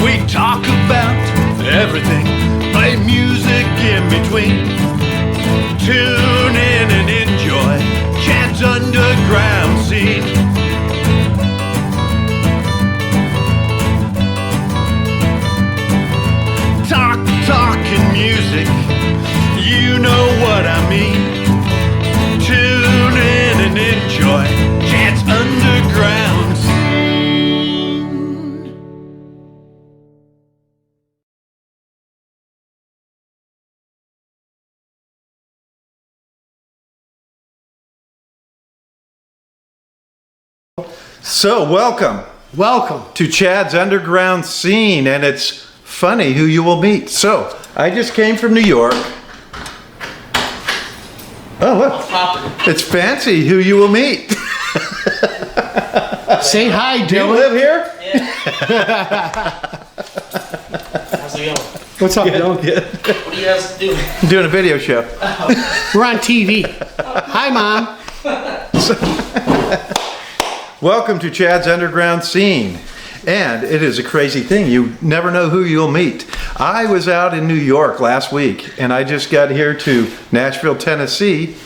We talk about everything, play music in between. Tune in and enjoy Chad's underground scene. Talking music, you know what I mean. Tune in and enjoy Chad's underground scene. So welcome to Chad's underground scene, and it's funny who you will meet. So I just came from New York. Oh look, it's fancy who you will meet. Say hi, Dylan. Do you live here? Yeah. How's it going? What's up, Dylan? Good. What do you guys do? I'm doing a video show. We're on TV. Hi, Mom. Welcome to Chad's underground scene. And it is a crazy thing. You never know who you'll meet. I was out in New York last week, and I just got here to Nashville, Tennessee,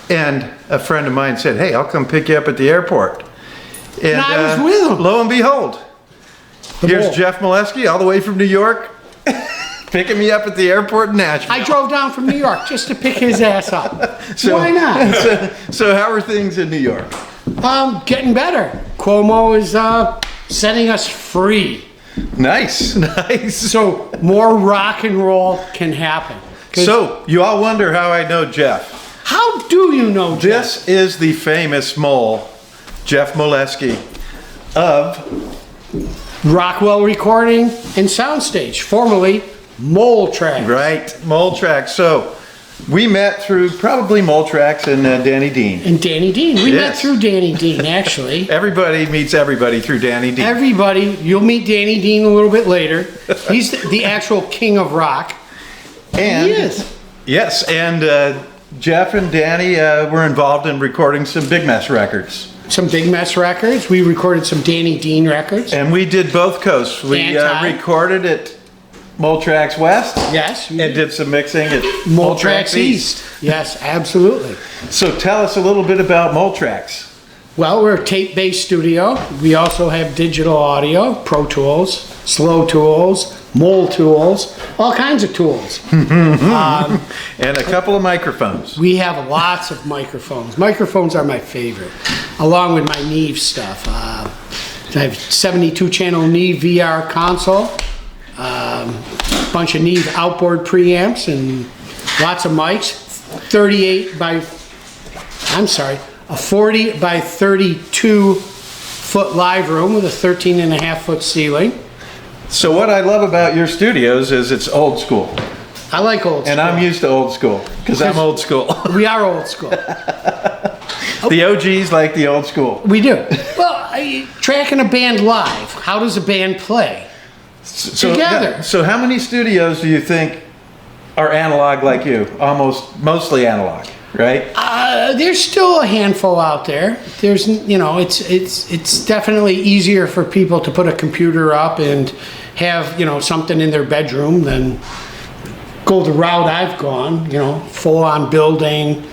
and a friend of mine said, hey, I'll come pick you up at the airport. And I was with him. Lo and behold, here's Jeff Moleski all the way from New York, picking me up at the airport in Nashville. I drove down from New York just to pick his ass up. So- Why not? So how are things in New York? Getting better. Cuomo is setting us free. Nice, nice. So more rock and roll can happen. So you all wonder how I know Jeff. How do you know Jeff? This is the famous mole, Jeff Moleski of Rockwell Recording and Soundstage, formerly Mole Track. right Mole Tracks. So we met through probably Mole Tracks and Danny Dean. And Danny Dean. We met Yes. through Danny Dean, actually. Everybody meets everybody through Danny Dean. Everybody, you'll meet Danny Dean a little bit later. He's the actual king of rock. And He is. yes, and Jeff and Danny were involved in recording some Big Mess records. Some Big Mess records. We recorded some Danny Dean records. And we did both coasts. We Anti. recorded at Mole Tracks West. Yes. And did some mixing at Mole Tracks East. Yes, absolutely. So tell us a little bit about Mole Tracks. Well, we're a tape-based studio. We also have digital audio, Pro Tools, Slow Tools, Mole Tools, all kinds of tools. And a couple of microphones. We have lots of microphones. Microphones are my favorite, along with my Neve stuff. I have 72-channel Neve VR console, bunch of Neve outboard preamps, and lots of mics. A 40 by 32 foot live room with a 13.5-foot ceiling. So what I love about your studios is it's old school. I like old school. And I'm used to old school because I'm old school. We are old school. The OGs like the old school. We do. Well, tracking a band live, how does a band play? Together. So how many studios do you think are analog like you? Mostly analog, right? There's still a handful out there. There's, it's definitely easier for people to put a computer up and have, something in their bedroom than go the route I've gone, full on building,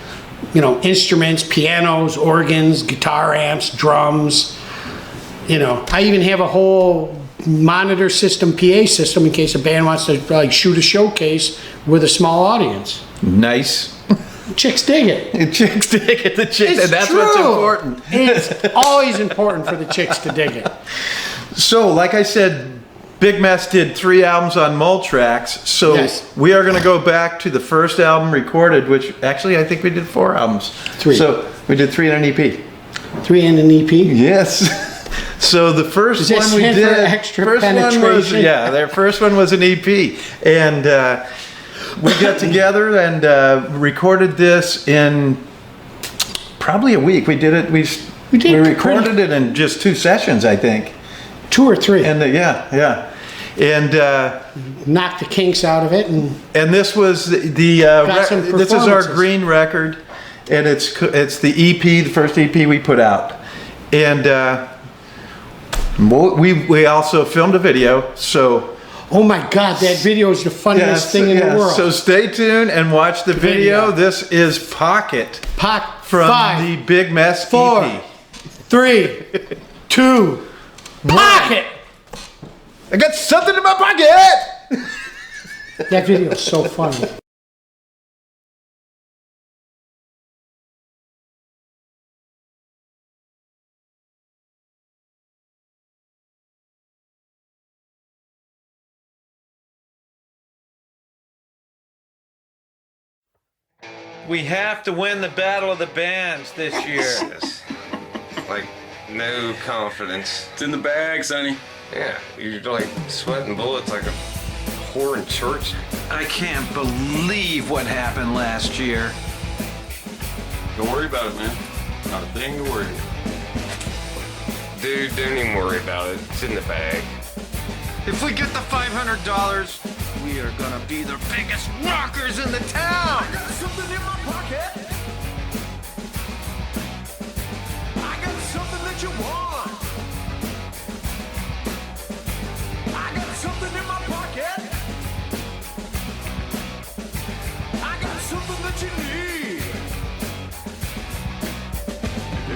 instruments, pianos, organs, guitar amps, drums. I even have a whole monitor system, PA system, in case a band wants to shoot a showcase with a small audience. Nice. Chicks dig it. And chicks dig it. The chicks, It's and that's true. what's important. It's always important for the chicks to dig it. So, like I said, Big Mess did 3 albums on Mole Tracks. So Yes. we are going to go back to the first album recorded, which actually I think we did 4 albums. 3. So we did 3 on an EP. 3 and an EP. Yes. So the first Does that one we stand for did, extra first one was, penetration? their first one was an EP, and we got together and recorded this in probably a week. We did it. We recorded it in just 2 sessions, I think. 2 or 3. And and Knock the kinks out of it, and this was some this is our performances. green record, and it's the EP, the first EP we put out, and we also filmed a video. So Oh my God, that video is the funniest thing in the world. So stay tuned and watch the video. This is Pocket from the Big Mess 4, EP. 3, 2, Pocket! I got something in my pocket! That video is so funny. We have to win the battle of the bands this year. Like, no confidence. It's in the bag, Sonny. Yeah, you're like sweating bullets like a whore in church. I can't believe what happened last year. Don't worry about it, man. Not a thing to worry about. Dude, don't even worry about it. It's in the bag. If we get the $500, we are gonna be the biggest rockers in the town! I got something in my pocket! I got something that you want! I got something in my pocket! I got something that you need!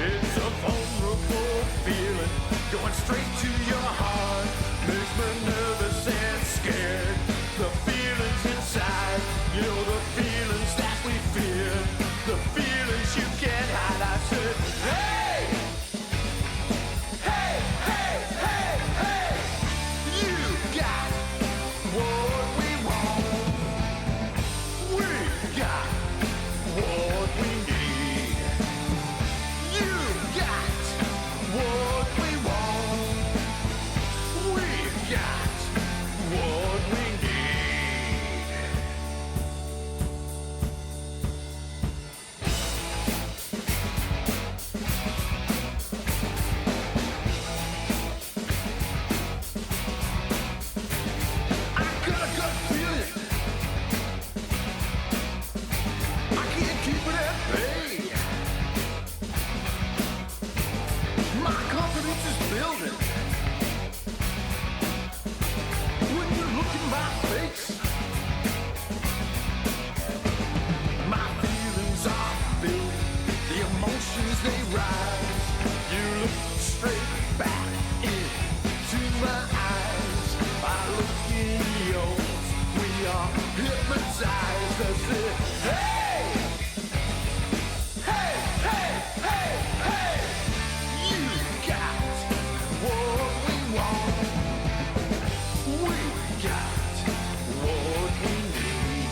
It's a vulnerable feeling going straight to your heart. Makes me nervous and scared. The feelings inside, you know the feelings that we fear. The feelings you can't hide. I said, hey! Hey, hey, hey, hey! You got what we want. We got what we need. You got what we want. We got what we need. I got a gut feeling. I can't keep it at bay. My confidence is building. When you look in my face, my feelings are filled. The emotions they rise. You look straight back into my eyes. I look in yours. We are hypnotized. That's it. Hey! Hey, hey, hey, hey! You got what we want. We got what we need.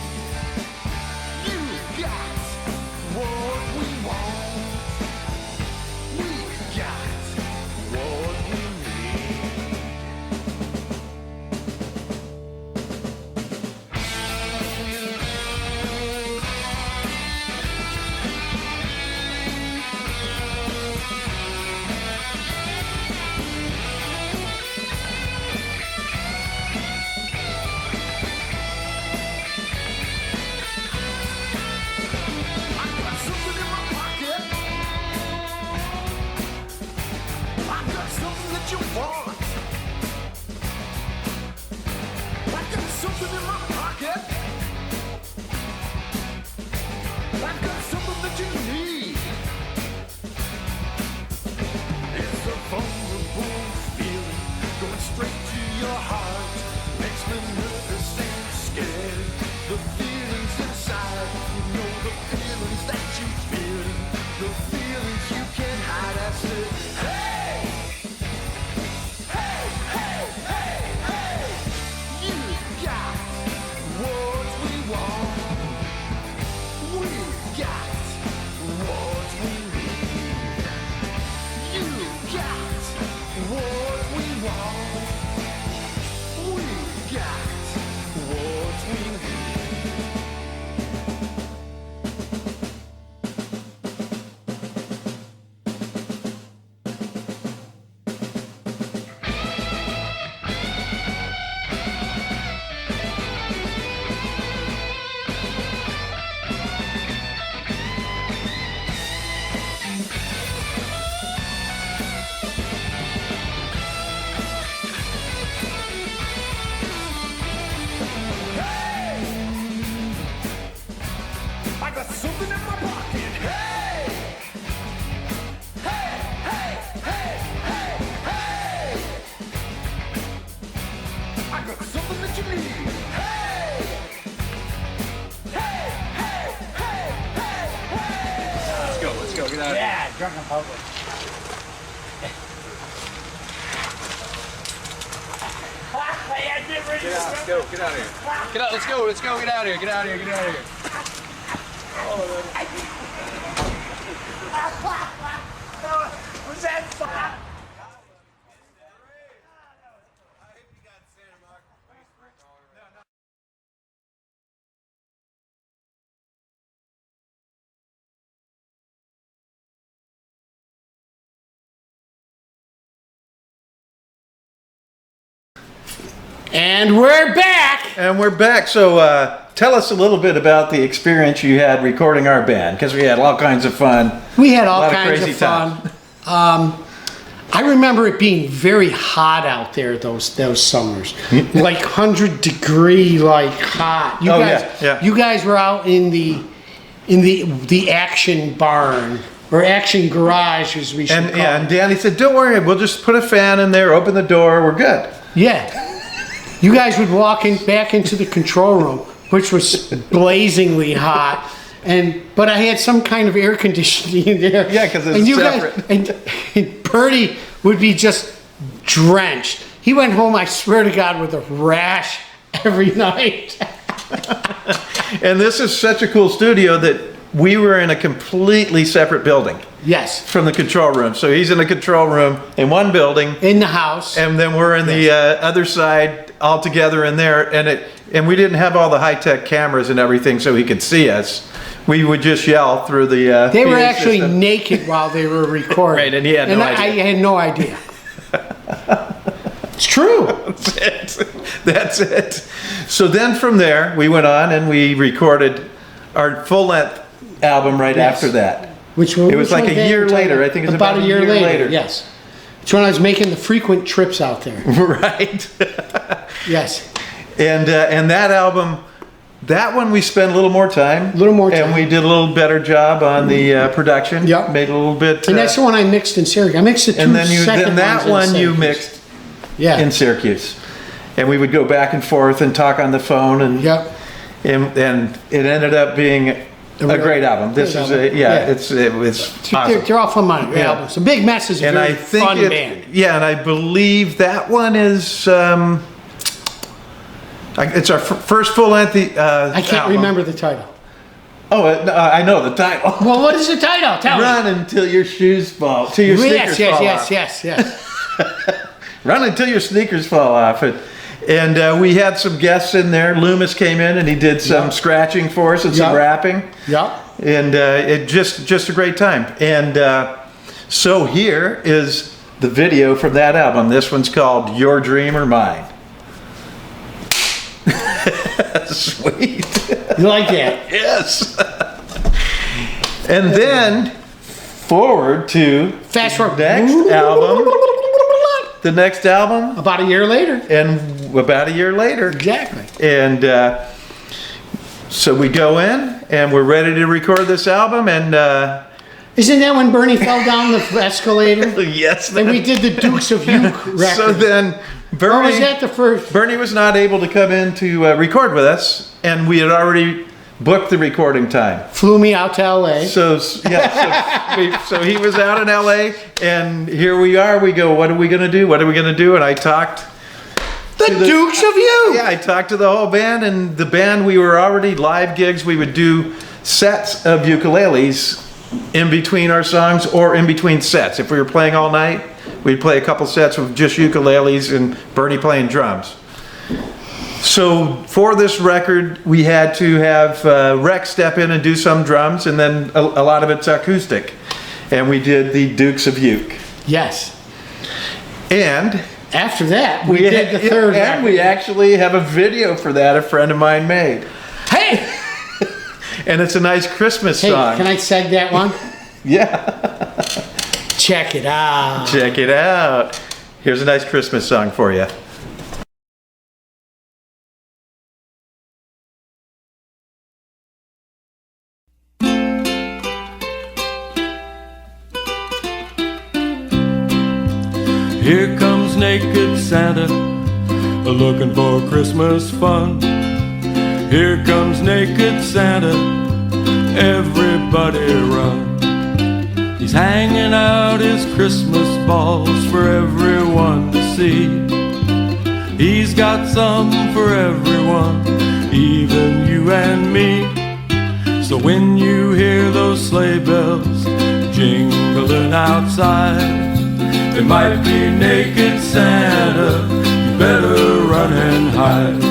You got what we want. We got what we need. I got something in my pocket. I got something that you want. I got something in my pocket. I got something that you need. It's a vulnerable feeling going straight to your heart. Makes me nervous and scared. The feelings inside, you know the feelings that you feel. The feelings you can't hide. I said, hey! Hey, hey, hey, hey! You got what we want. We got what we need. You got what we want. We something that you need. Hey! Hey! Hey! Hey! Hey! Hey! Let's go, get out of here. Yeah, drunk in public. Let's go, get out of here. Get out, let's go, get out of here, get out of here, get out of here. Was that fun? And we're back. And we're back. So tell us a little bit about the experience you had recording our band, because we had all kinds of fun. We had all A lot of kinds crazy of fun. I remember it being very hot out there those summers, like 100-degree, like hot. You Oh, guys, yeah. You guys were out in the action barn or action garage, as we should And call yeah, it. and Danny said, "Don't worry, we'll just put a fan in there, open the door, we're good." Yeah. You guys would walk back into the control room, which was blazingly hot, but I had some kind of air conditioning in there. Yeah, 'cause it's and you separate. Guys, and Bertie would be just drenched. He went home, I swear to God, with a rash every night. And this is such a cool studio that we were in a completely separate building Yes, from the control room. So he's in a control room in one building, in the house. and then we're in the other side all together in there. And we didn't have all the high-tech cameras and everything so he could see us. We would just yell through the They were PA actually system. naked while they were recording. Right, and he had no idea. I had no idea. It's true. That's it. So then from there, we went on and we recorded our full-length album right Yes. after that. It was like a year later. I think it was about a year later. Yes. It's when I was making the frequent trips out there. Right. Yes. And that album, that one we spent a little more time. A little more time. And we did a little better job on the production. Yep. Made a little bit. And that's the one I mixed in Syracuse. I mixed the two and then second that ones in one you Syracuse. mixed Yeah. in Syracuse. And we would go back and forth and talk on the phone, and Yep. and it ended up being a great album. This is album. it was awesome. They're all fun Yeah. albums. So Big Mess is a And very I think fun band. and I believe that one is it's our first full length. I can't remember the title. Oh, I know the title. Well, what is the title? Tell Run until your shoes fall, till your me. sneakers fall off. Yes. Run until your sneakers fall off. And we had some guests in there. Loomis came in and he did some scratching for us and some Yep. rapping. Yep. And it just a great time. And so here is the video from that album. This one's called Your Dream or Mine. Sweet. You like that? Yes. And then forward to Fast forward. next album. The next album, About a year later. and about a year later. Exactly. And so we go in and we're ready to record this album. And Isn't that when Bernie fell down the escalator? yes, And we did the Dukes of Uke record. so then Or was that the first? Bernie was not able to come in to record with us, and we had already booked the recording time. Flew me out to LA. So he was out in LA, and here we are. We go, what are we gonna do? What are we gonna do? And I talked. The Dukes of Uke! Yeah, I talked to the whole band, and the band, we were already live gigs. We would do sets of ukuleles in between our songs or in between sets. If we were playing all night, we'd play a couple sets with just ukuleles and Bernie playing drums. So for this record, we had to have Rex step in and do some drums, and then a lot of it's acoustic. And we did the Dukes of Uke. Yes. And After that, we did the third and record. we actually have a video for that a friend of mine made. Hey! And it's a nice Christmas Hey, song. can I seg that one? Yeah. Check it out. Check it out. Here's a nice Christmas song for you. Here comes naked Santa looking for Christmas fun. Here comes naked Santa, everybody run. He's hanging out his Christmas balls for everyone to see. He's got some for everyone, even you and me. So when you hear those sleigh bells jingling outside, it might be naked Santa, you better run and hide.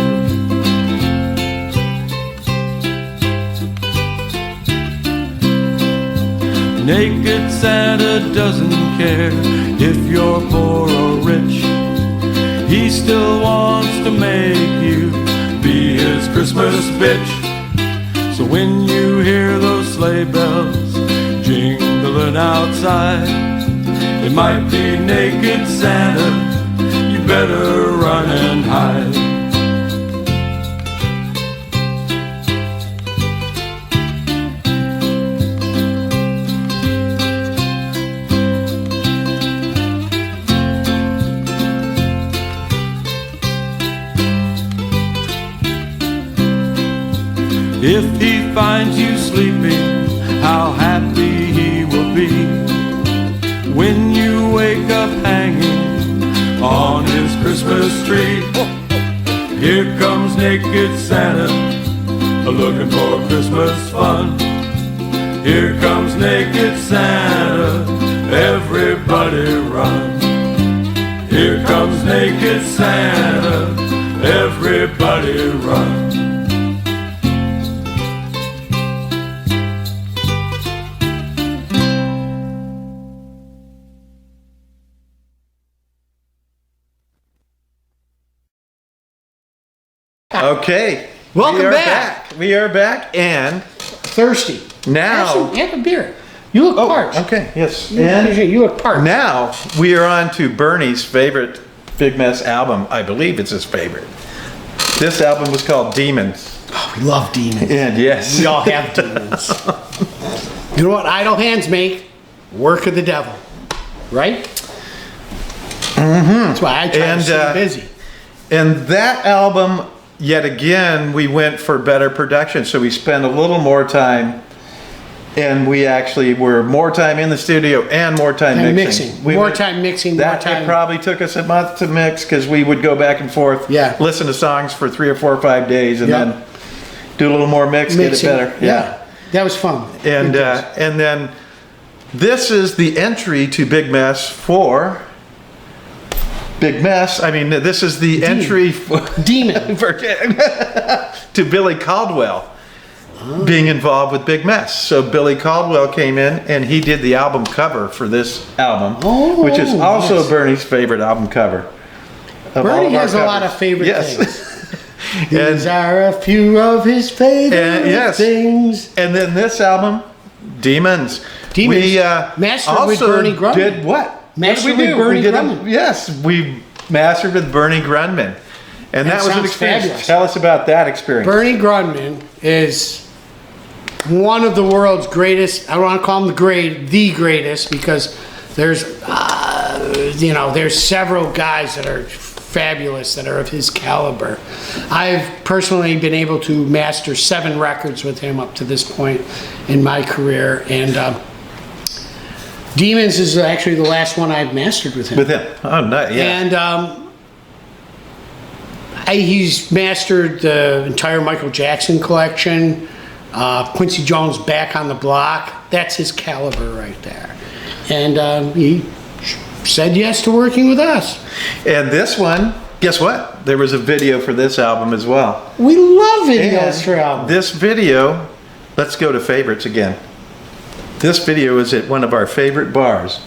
Naked Santa doesn't care if you're poor or rich. He still wants to make you be his Christmas bitch. So when you hear those sleigh bells jingling outside, it might be naked Santa, you better run and hide. If he finds you sleeping, how happy he will be when you wake up hanging on his Christmas tree. Here comes naked Santa, looking for Christmas fun. Here comes naked Santa, everybody run. Here comes naked Santa, everybody run. Okay. Welcome we are back. We are back, and Thirsty. now. Have a beer. You look parched. Okay, yes. You look parched. Now we are on to Bernie's favorite Big Mess album. I believe it's his favorite. This album was called Demons. Oh, we love demons. And yes. We all have demons. You know what idle hands make? Work of the devil. Right? That's why I try to stay busy. And that album, yet again, we went for better production. So we spent a little more time, and we actually were more time in the studio and more time mixing. More time mixing. It probably took us a month to mix because we would go back and forth, listen to songs for 3 or 4 or 5 days, and then do a little more mixing. Get it better. Yeah. That was fun. And then this is the entry to Big Mess for Big Mess. I mean, this is the entry for Demon to Billy Caldwell being involved with Big Mess. So Billy Caldwell came in and he did the album cover for this album, which is also Bernie's favorite album cover. Bernie has a lot of favorite things. These And are a few of his favorite things. And then this album, Demons. We mastered with Bernie Grunman. Did what? Mastered with Bernie Grunman. Yes, we mastered with Bernie Grunman. And that was an experience. Fabulous. Tell us about that experience. Bernie Grunman is one of the world's greatest. I don't want to call him the greatest, because there's, there's several guys that are fabulous that are of his caliber. I've personally been able to master 7 records with him up to this point in my career, and Demons is actually the last one I've mastered with him. Oh, nice. Yeah. And he's mastered the entire Michael Jackson collection, Quincy Jones' Back on the Block. That's his caliber right there. And he said yes to working with us. And this one, guess what? There was a video for this album as well. We love videos for albums. This video, let's go to favorites again. This video is at one of our favorite bars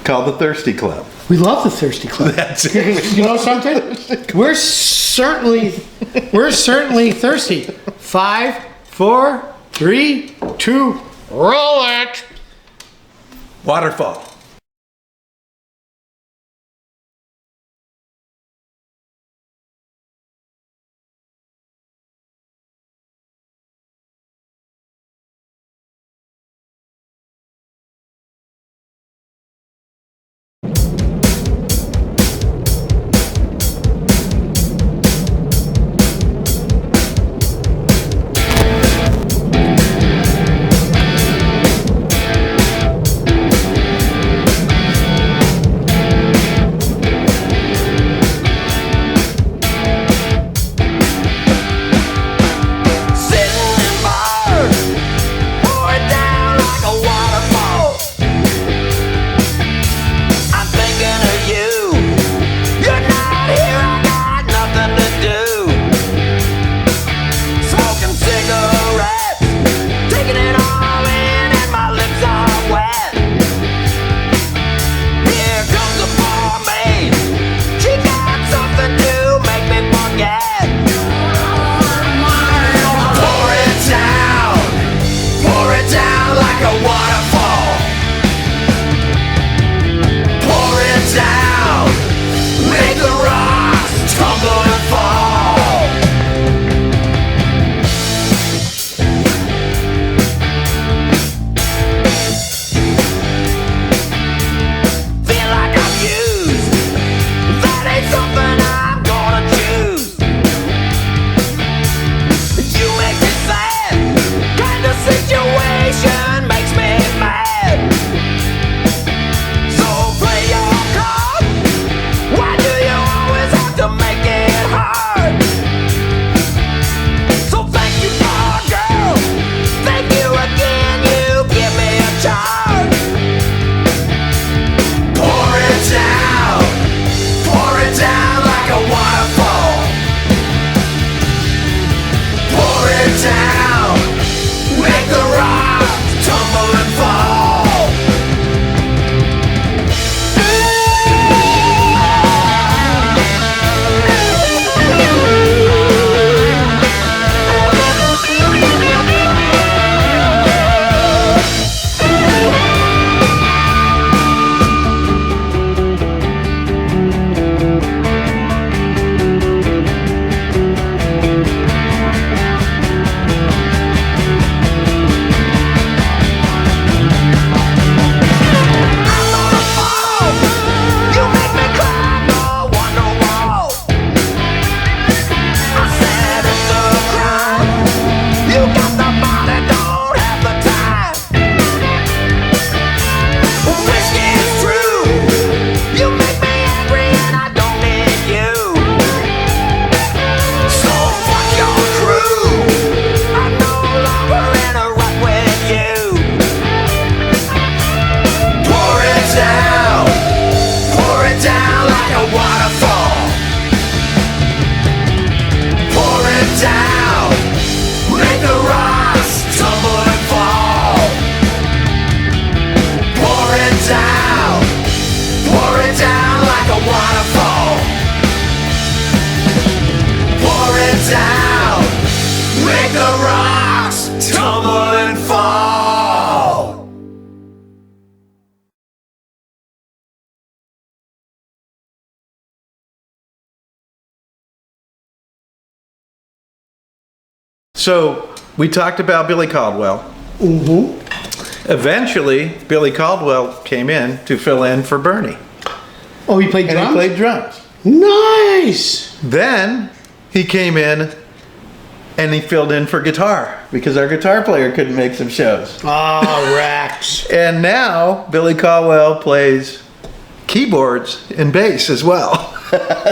called the Thirsty Club. We love the Thirsty Club. That's it. You know something? We're certainly thirsty. 5, 4, 3, 2, roll it. Waterfall. down, make the rocks tumble and fall. So we talked about Billy Caldwell. Eventually, Billy Caldwell came in to fill in for Bernie. Oh, he played And drums? he played drums. Nice! Then he came in and he filled in for guitar because our guitar player couldn't make some shows. Oh, Rex. And now Billy Caldwell plays keyboards and bass as well.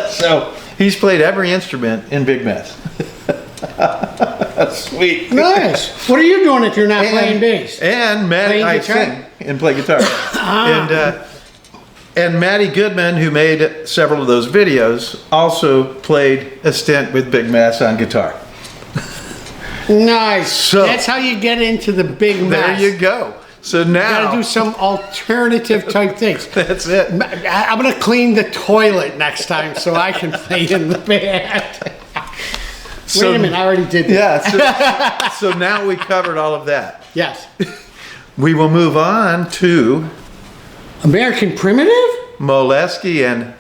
So he's played every instrument in Big Mess. Sweet. Nice. What are you doing if you're not playing bass? And Matt, Playing I guitar? sing and play guitar. And Matty Goodman, who made several of those videos, also played a stint with Big Mess on guitar. Nice. So- That's how you get into the big mess. There you go. So You now gotta do some alternative type things. that's it. I'm gonna clean the toilet next time so I can play in the band. So- Wait a minute, I already did that. Yeah. So now we covered all of that. Yes. We will move on to American Primitive? Moleski and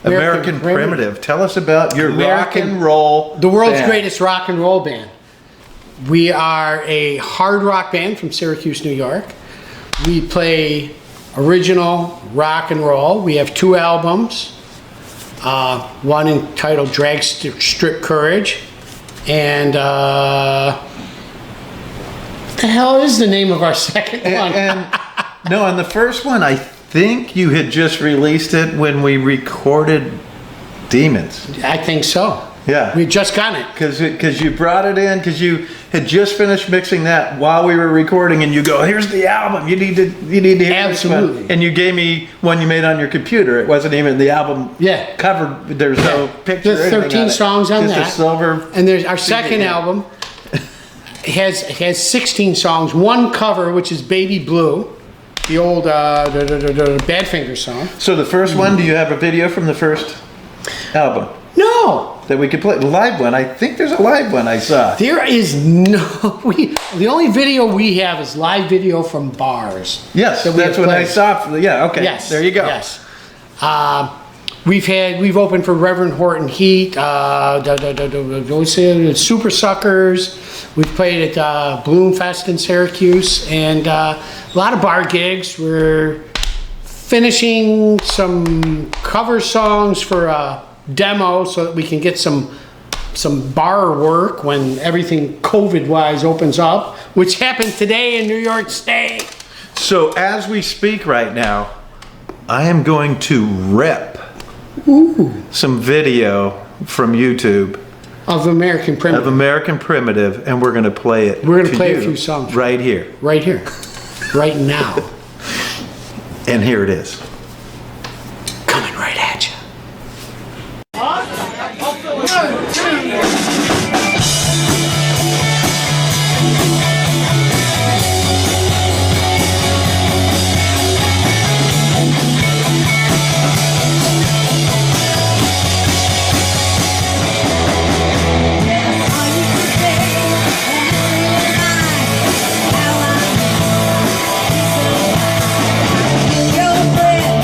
American Primitive. Tell us about your rock American- and roll. The world's band. greatest rock and roll band. We are a hard rock band from Syracuse, New York. We play original rock and roll. We have 2 albums. One entitled Drag Strip Courage. And what the hell is the name of our second one? And no, on the first one, I think you had just released it when we recorded Demons. I think so. Yeah. We just got it. Because you brought it in, because you had just finished mixing that while we were recording, and you go, "Here's the album. You need to hear this Absolutely. one." And you gave me one you made on your computer. It wasn't even the album Yeah. covered. There's no picture. There's or anything 13 on it. songs on just that. a silver. And there's our CD, second yeah. album has 16 songs. One cover, which is Baby Blue, the old Badfinger song. So the first one, do you have a video from the first album No, that we could play? The live one. I think there's a live one I saw. there is no. The only video we have is live video from bars. Yes, that we that's have what I played. saw. Yeah, okay. Yes, There you go. Yes. We've opened for Reverend Horton Heat, Super Suckers. We've played at Bloom Fest in Syracuse, and a lot of bar gigs. We're finishing some cover songs for a demo so that we can get some bar work when everything COVID-wise opens up, which happened today in New York State. So as we speak right now, I am going to rip some video from YouTube Of American of Primitive. American Primitive, and we're going to play it. We're gonna to play a you few songs. right here. Right here. Right now. And here it is. Coming right at you. Your breath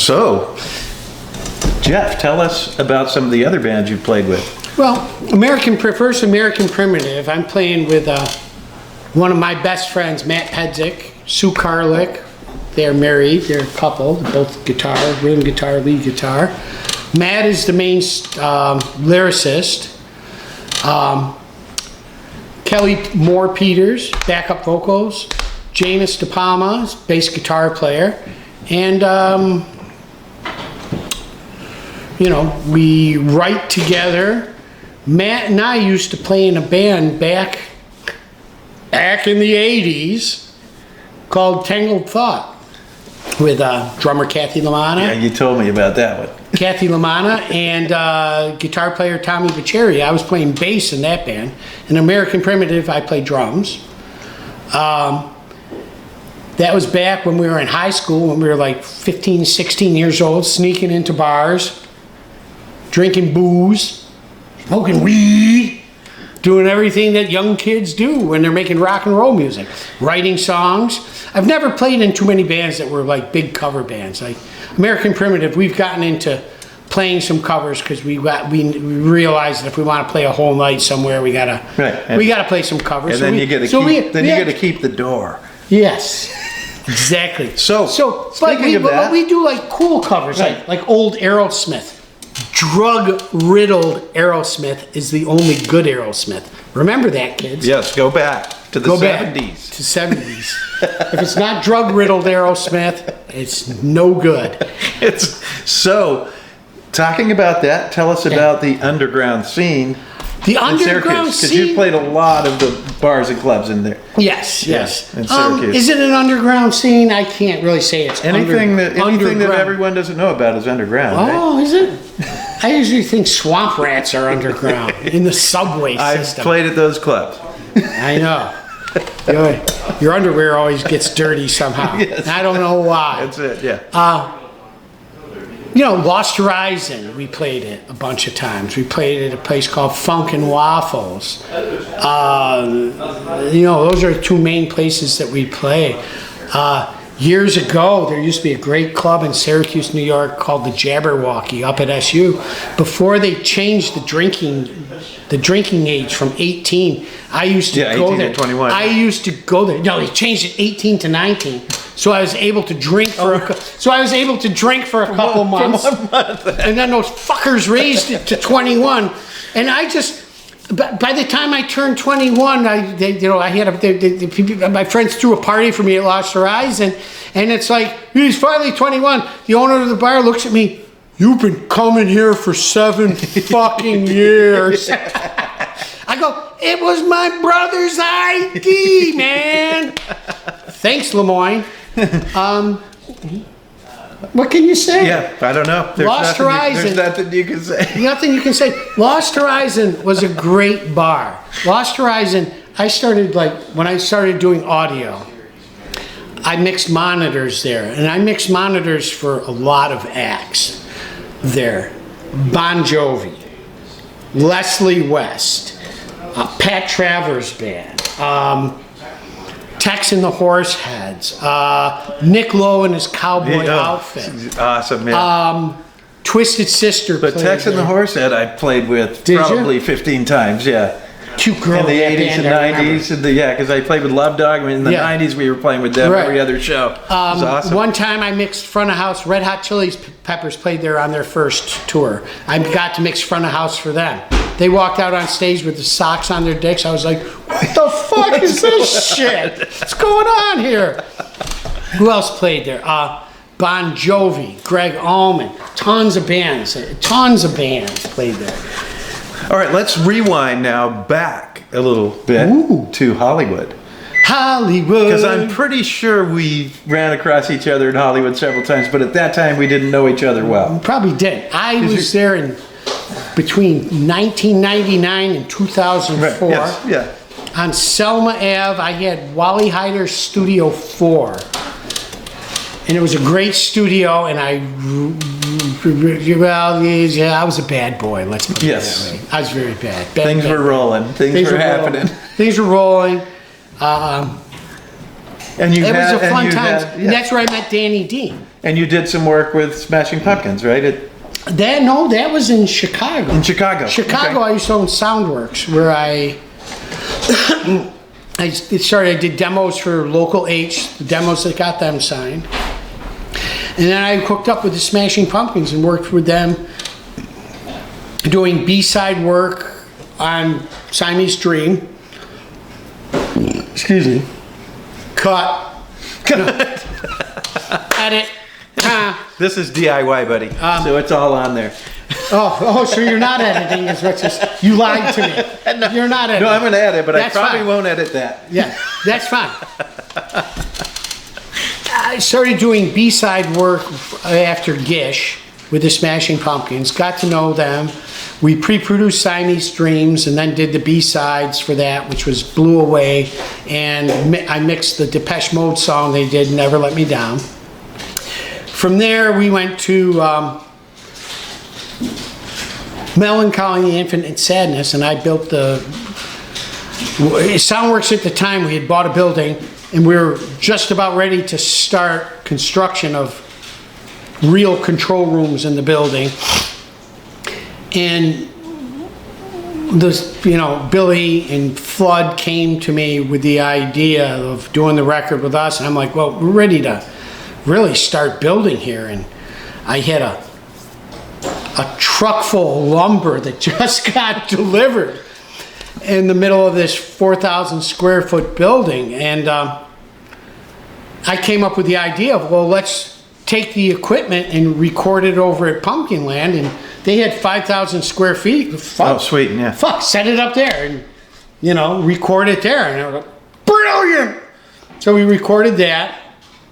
So, Jeff, tell us about some of the other bands you played with. Well, first American Primitive, I'm playing with one of my best friends, Matt Pedzik, Sue Karlik. They're married, they're a couple, they're both guitar, rhythm guitar, lead guitar. Matt is the main lyricist. Kelly Moore Peters, backup vocals. Jameis DePalma, bass guitar player. And, you know, we write together. Matt and I used to play in a band back in the 80s called Tangled Thought with drummer Kathy LaManna. Yeah, you told me about that one. Kathy LaManna and guitar player Tommy Baceri. I was playing bass in that band. In American Primitive, I played drums. That was back when we were in high school, when we were like 15, 16 years old, sneaking into bars, drinking booze, smoking weed, doing everything that young kids do when they're making rock and roll music, writing songs. I've never played in too many bands that were like big cover bands. Like American Primitive, we've gotten into playing some covers because we realized that if we want to play a whole night somewhere, we gotta play some covers. And then you get to keep the door. Yes, exactly. So speaking of that, we do like cool covers, like old Aerosmith. Drug-riddled Aerosmith is the only good Aerosmith. Remember that, kids. Yes, go back to the 70s. To 70s. If it's not drug-riddled Aerosmith, it's no good. So, talking about that, tell us about the underground scene. The underground scene? Because you played a lot of the bars and clubs in there. Yes. In Syracuse. Is it an underground scene? I can't really say it's anything that everyone doesn't know about is underground. Oh, right? Is it? I usually think swamp rats are underground in the subway system. I've played at those clubs. I know. Your underwear always gets dirty somehow. Yes. I don't know why. That's it, yeah. You know, Lost Horizon, we played it a bunch of times. We played at a place called Funk and Waffles. You know, those are two main places that we play. Years ago, there used to be a great club in Syracuse, New York called the Jabberwocky up at SU. Before they changed the drinking age from 18, I used to go 18 there. to 21. I used to go there. No, they changed it 18 to 19. So I was able to drink for a couple months. For 1 month. And then those fuckers raised it to 21. And I just, by the time I turned 21, my friends threw a party for me at Lost Horizon, and it's like, he's finally 21. The owner of the bar looks at me, "You've been coming here for 7 fucking years." I go, "It was my brother's ID, man." Thanks, Lemoyne. What can you say? Yeah, I don't know. Lost Horizon. There's nothing you can say. Nothing you can say. Lost Horizon was a great bar. Lost Horizon, when I started doing audio, I mixed monitors there. And I mixed monitors for a lot of acts there. Bon Jovi, Leslie West, Pat Travers Band, Tex and the Horseheads, Nick Lowe in his cowboy outfit. Awesome, yeah. Twisted Sister. But Tex and the Horsehead I played with probably 15 times, yeah. Cute girl. In the 80s and 90s, because I played with Love Dog. In the 90s, we were playing with them every other show. It was awesome. One time I mixed front of house. Red Hot Chili Peppers played there on their first tour. I got to mix front of house for them. They walked out on stage with the socks on their dicks. I was like, what the fuck is this shit? What's going on here? Who else played there? Bon Jovi, Greg Allman, tons of bands played there. All right, let's rewind now back a little bit to Hollywood. Hollywood. Because I'm pretty sure we ran across each other in Hollywood several times, but at that time we didn't know each other well. Probably did. I was there between 1999 and 2004. Right, yes, yeah. On Selma Ave, I had Wally Heider's Studio 4. And it was a great studio, and I was a bad boy, let's put it that way. I was very bad. Things were rolling. Things were happening. Things were rolling. And you It was a fun you time. had- And that's where I met Danny Dean. And you did some work with Smashing Pumpkins, right? That was in Chicago. In Chicago. Chicago, Okay. I used to own Soundworks, where I did demos for Local H, the demos that got them signed. And then I hooked up with the Smashing Pumpkins and worked with them doing B-side work on Siamese Dream. Excuse me. Cut. Edit. This is DIY, buddy. So it's all on there. So you're not editing as much as you lied to me. You're not editing. No, I'm going to edit, but That's I probably fine. won't edit that. Yeah, that's fine. I started doing B-side work after Gish with the Smashing Pumpkins. Got to know them. We pre-produced Siamese Dreams and then did the B-sides for that, which was Blew Away. And I mixed the Depeche Mode song they did, Never Let Me Down. From there, we went to Melancholy, Infinite Sadness, and I built the Soundworks. At the time, we had bought a building, and we were just about ready to start construction of real control rooms in the building. And Billy and Flood came to me with the idea of doing the record with us, and I'm like, well, we're ready to really start building here. And I had a truck full of lumber that just got delivered in the middle of this 4,000 square foot building. And I came up with the idea of, well, let's take the equipment and record it over at Pumpkin Land. And they had 5,000 square feet. Oh, sweet, yeah. Set it up there and, record it there. And I was like, brilliant! So we recorded that.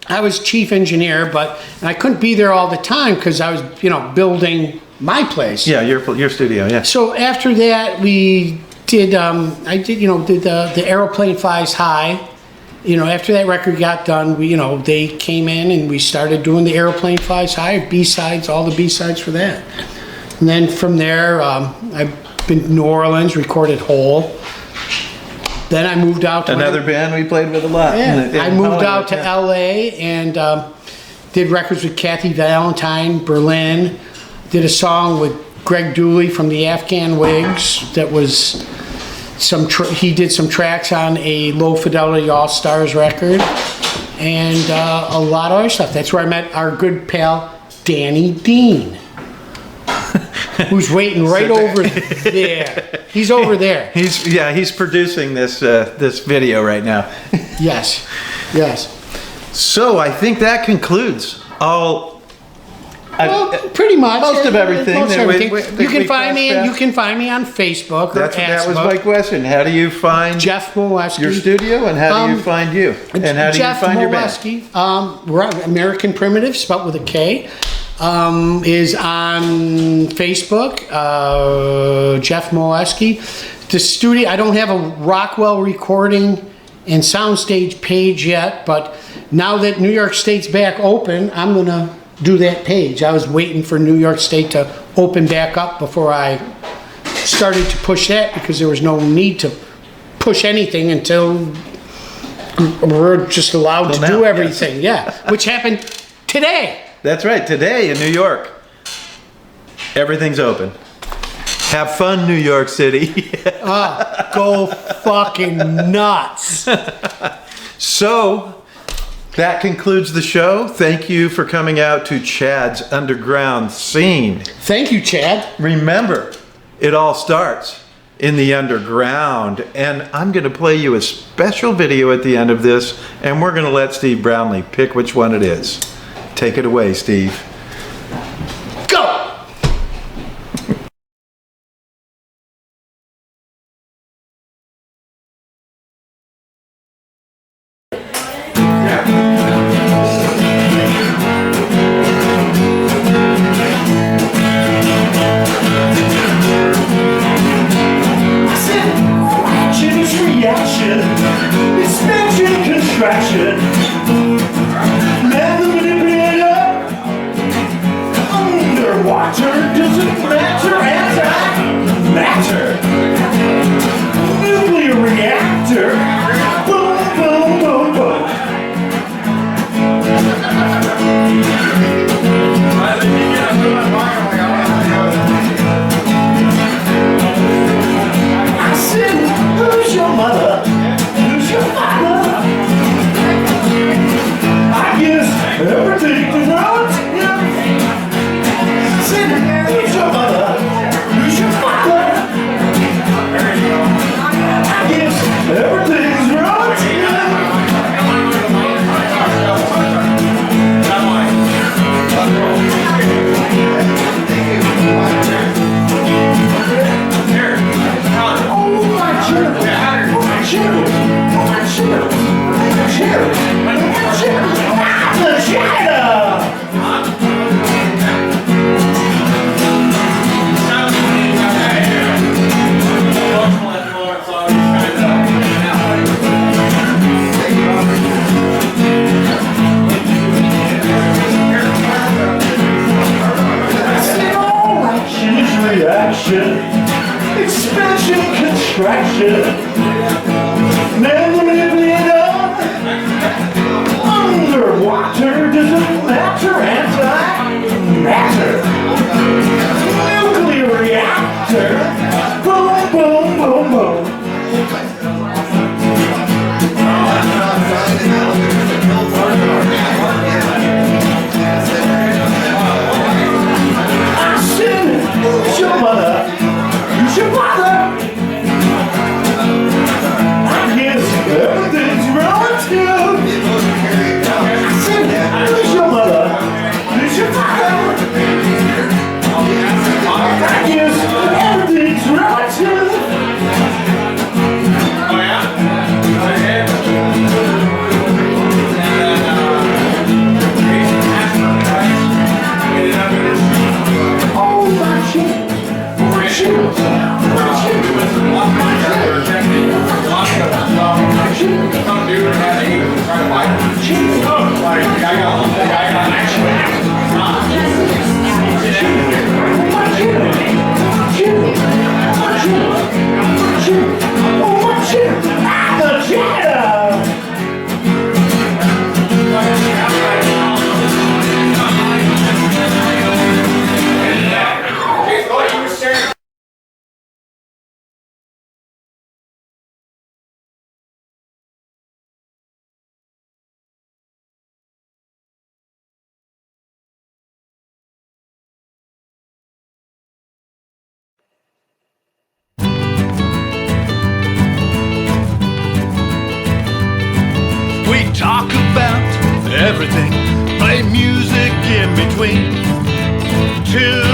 I was chief engineer, and I couldn't be there all the time because I was, building my place. Yeah, your studio, yeah. So after that, we did, the Aeroplane Flies High. After that record got done, they came in and we started doing the Aeroplane Flies High, B-sides, all the B-sides for that. And then from there, I've been to New Orleans, recorded Hole. Then I moved out to Another band we played with a lot. Yeah, I moved out to yeah. LA and did records with Kathy Valentine, Berlin. Did a song with Greg Dooley from the Afghan Wigs that was he did some tracks on a Low Fidelity All Stars record and a lot of other stuff. That's where I met our good pal Danny Dean, who's waiting right over there. He's over there. He's producing this video right now. Yes. So I think that concludes all. Pretty much Most of everything. Most that everything. we You can find me. crossed You can find me on Facebook. That was my question. How do you find Jeff Moleski. your studio, and how do you find you? And how do you find your band? Moleski, we're on American Primitive, spelled with a K. Is on Facebook. Jeff Moleski. The studio. I don't have a Rockwell recording and soundstage page yet, but now that New York State's back open, I'm gonna do that page. I was waiting for New York State to open back up before I started to push that because there was no need to push anything until we're just allowed to do everything. Yeah, which happened today. That's right. Today in New York, everything's open. Have fun, New York City. Go fucking nuts. So that concludes the show. Thank you for coming out to Chad's Underground Scene. Thank you, Chad. Remember, it all starts in the underground. And I'm going to play you a special video at the end of this, and we're going to let Steve Brownlee pick which one it is. Take it away, Steve. Go! Action is reaction, expansion, contraction. Let the manipulator Everything's relative. Santa, who's your mother? Who's your father? I guess everything's relative. Reaction, expansion, contraction, never living it up. Underwater doesn't matter, anti-matter. Nuclear reactor, boom, boom, boom, boom. Who's your mother? Who's your father? I guess everything's relative. I said, who's your mother? Who's your father? I guess everything's relative. Oh yeah? We talk about everything, play music in between. Till